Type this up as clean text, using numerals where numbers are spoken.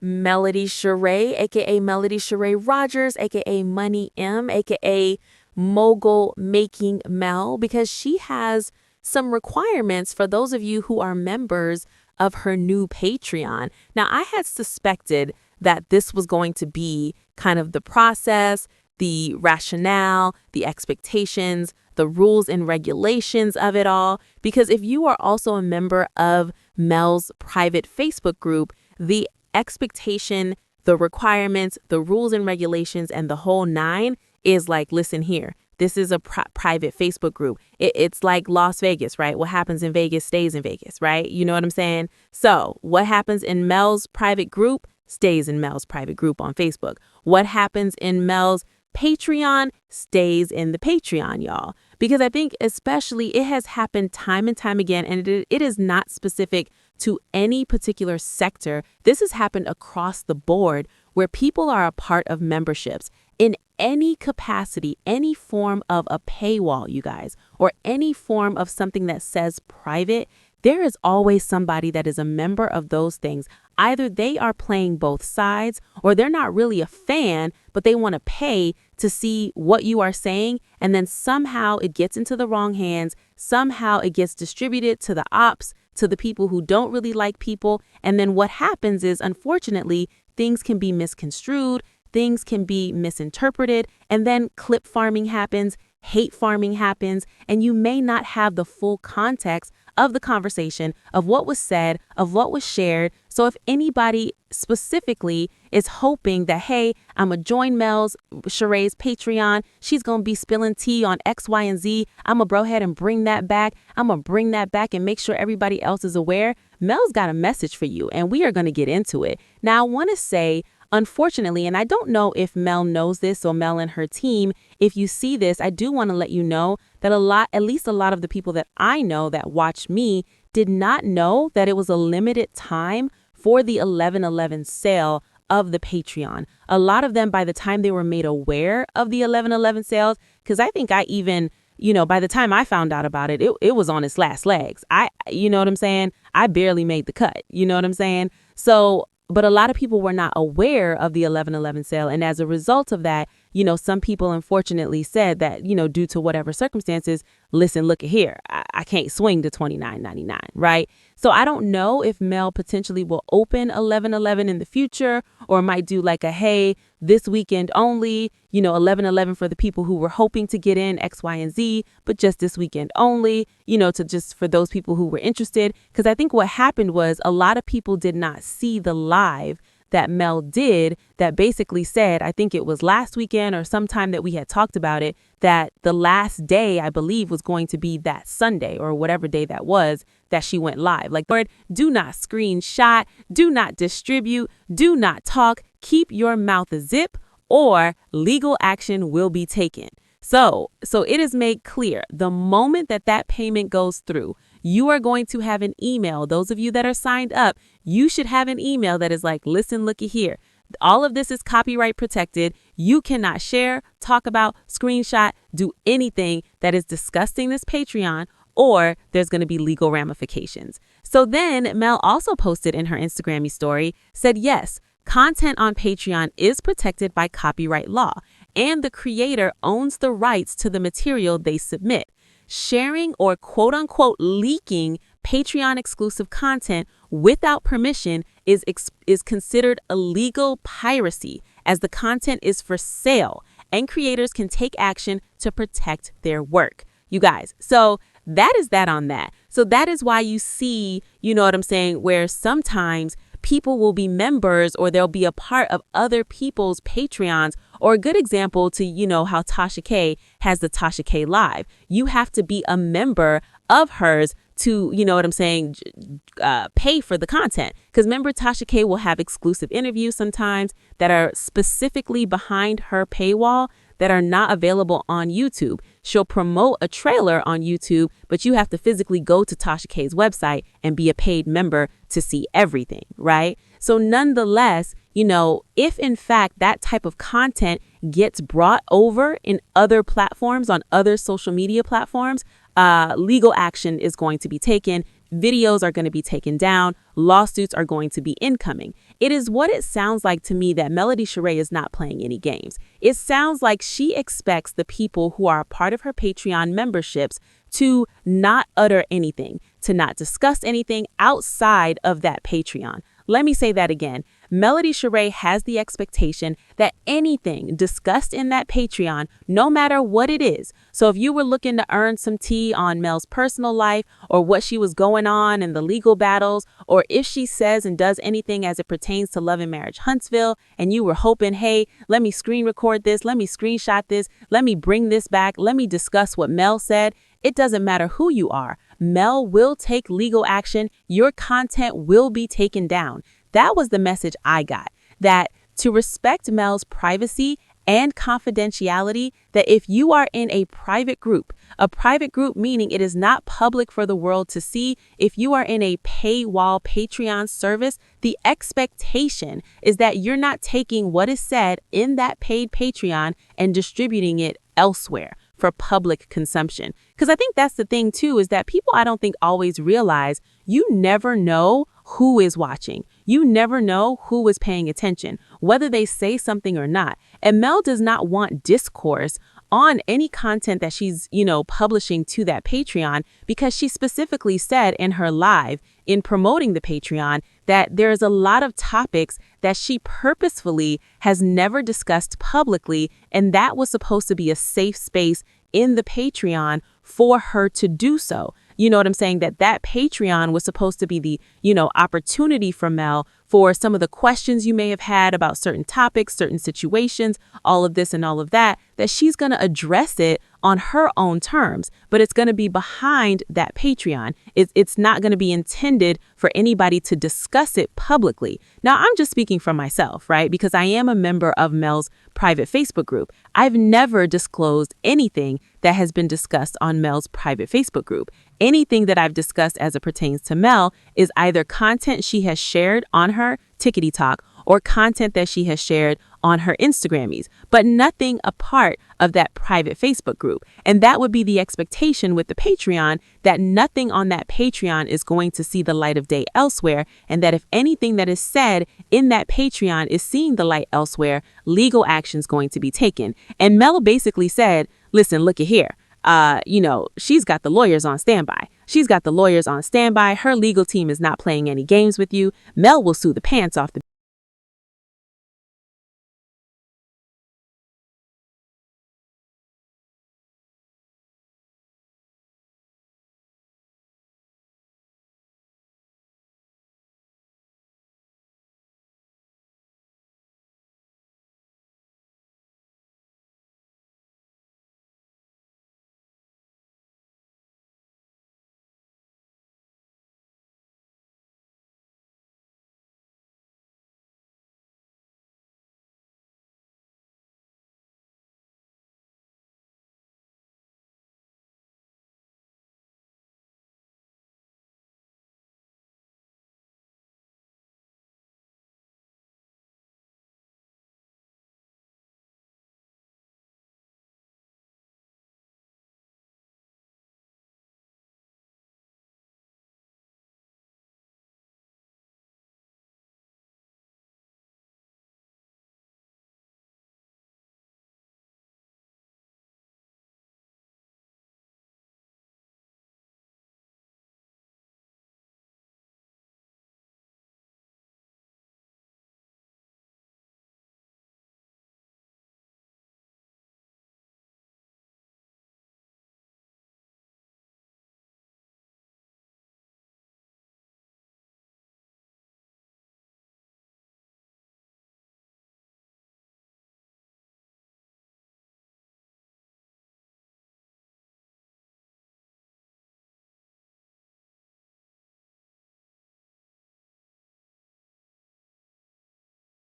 Melody Sheree, aka Melody Sheree Rogers, aka Money M, aka Mogul Making Mel, because she has some requirements for those of you who are members of her new Patreon. Now, I had suspected that this was going to be kind of the process, the rationale, the expectations, the rules and regulations of it all, because if you are also a member of Mel's private Facebook group, the expectation, the requirements, the rules and regulations, and the whole nine is like, listen here, this is a private Facebook group. It's like Las Vegas, right? What happens in Vegas stays in Vegas, right? You know what I'm saying? So what happens in Mel's private group stays in Mel's private group on Facebook. What happens in Mel's Patreon stays in the Patreon, y'all. Because I think especially it has happened time and time again, and it is not specific to any particular sector. This has happened across the board where people are a part of memberships in any capacity, any form of a paywall, you guys, or any form of something that says private. There is always somebody that is a member of those things. Either they are playing both sides or they're not really a fan, but they want to pay to see what you are saying. And then somehow it gets into the wrong hands. Somehow it gets distributed to the ops, to the people who don't really like people. And then what happens is, unfortunately, things can be misconstrued. Things can be misinterpreted. And then clip farming happens. Hate farming happens. And you may not have the full context of the conversation, of what was said, of what was shared. So if anybody specifically is hoping that, hey, I'm going to join Sheree's Patreon, she's going to be spilling tea on X, Y, and Z, I'm going to go ahead and bring that back. I'm going to bring that back and make sure everybody else is aware. Mel's got a message for you, and we are going to get into it. Now, I want to say, unfortunately, and I don't know if Mel knows this or Mel and her team, if you see this, I do want to let you know that at least a lot of the people that I know that watch me did not know that it was a limited time for the 11/11 sale of the Patreon. A lot of them, by the time they were made aware of the 11/11 sales, because I think I even, by the time I found out about it, it was on its last legs. You know what I'm saying? I barely made the cut. You know what I'm saying? So, but a lot of people were not aware of the 11/11 sale. And as a result of that, some people unfortunately said that, due to whatever circumstances, listen, look at here, I can't swing to $29.99, right? So I don't know if Mel potentially will open 11/11 in the future, or might do like a, hey, this weekend only, 11/11 for the people who were hoping to get in X, Y, and Z, but just this weekend only, to just for those people who were interested. Because I think what happened was a lot of people did not see the live that Mel did that basically said, I think it was last weekend or sometime that we had talked about it, that the last day, I believe, was going to be that Sunday or whatever day that was that she went live. Like, Lord, do not screenshot, do not distribute, do not talk, keep your mouth a zip, or legal action will be taken. So it is made clear the moment that payment goes through, you are going to have an email. Those of you that are signed up, you should have an email that is like, listen, looky here. All of this is copyright protected. You cannot share, talk about, screenshot, do anything that is discussing this Patreon, or there's going to be legal ramifications. So then Mel also posted in her Instagram story, said, yes, content on Patreon is protected by copyright law, and the creator owns the rights to the material they submit. Sharing or quote unquote leaking Patreon exclusive content without permission is considered illegal piracy, as the content is for sale and creators can take action to protect their work. You guys, so that is that on that. So that is why you see, you know what I'm saying, where sometimes people will be members or they'll be a part of other people's Patreons. Or a good example to, how Tasha K has the Tasha K Live. You have to be a member of hers to, pay for the content. Because remember, Tasha K will have exclusive interviews sometimes that are specifically behind her paywall that are not available on YouTube. She'll promote a trailer on YouTube, but you have to physically go to Tasha K's website and be a paid member to see everything, right? So nonetheless, if in fact that type of content gets brought over in other platforms, on other social media platforms, legal action is going to be taken. videos are going to be taken down, lawsuits are going to be incoming. It is what it sounds like to me that Melody Sheree is not playing any games. It sounds like she expects the people who are a part of her Patreon memberships to not utter anything, to not discuss anything outside of that Patreon. Let me say that again. Melody Sheree has the expectation that anything discussed in that Patreon, no matter what it is. So if you were looking to earn some tea on Mel's personal life or what she was going on in the legal battles, or if she says and does anything as it pertains to Love and Marriage Huntsville, and you were hoping, hey, let me screen record this, let me screenshot this, let me bring this back, let me discuss what Mel said. It doesn't matter who you are. Mel will take legal action. Your content will be taken down. That was the message I got, that to respect Mel's privacy and confidentiality, that if you are in a private group meaning it is not public for the world to see, if you are in a paywall Patreon service, the expectation is that you're not taking what is said in that paid Patreon and distributing it elsewhere for public consumption. Because I think that's the thing too, is that people, I don't think, always realize you never know who is watching. You never know who is paying attention, whether they say something or not. And Mel does not want discourse on any content that she's, publishing to that Patreon, because she specifically said in her live in promoting the Patreon that there's a lot of topics that she purposefully has never discussed publicly, and that was supposed to be a safe space in the Patreon for her to do so. You know what I'm saying? That Patreon was supposed to be the, opportunity for Mel for some of the questions you may have had about certain topics, certain situations, all of this and all of that she's going to address it on her own terms, but it's going to be behind that Patreon. It's not going to be intended for anybody to discuss it publicly. Now, I'm just speaking for myself, right? Because I am a member of Mel's private Facebook group. I've never disclosed anything that has been discussed on Mel's private Facebook group. Anything that I've discussed as it pertains to Mel is either content she has shared on her Tickety Talk or content that she has shared on her Instagrammies, but nothing a part of that private Facebook group. And that would be the expectation with the Patreon, that nothing on that Patreon is going to see the light of day elsewhere, and that if anything that is said in that Patreon is seeing the light elsewhere, legal action is going to be taken. And Mel basically said, listen, look at here. She's got the lawyers on standby. Her legal team is not playing any games with you. Mel will sue the pants off the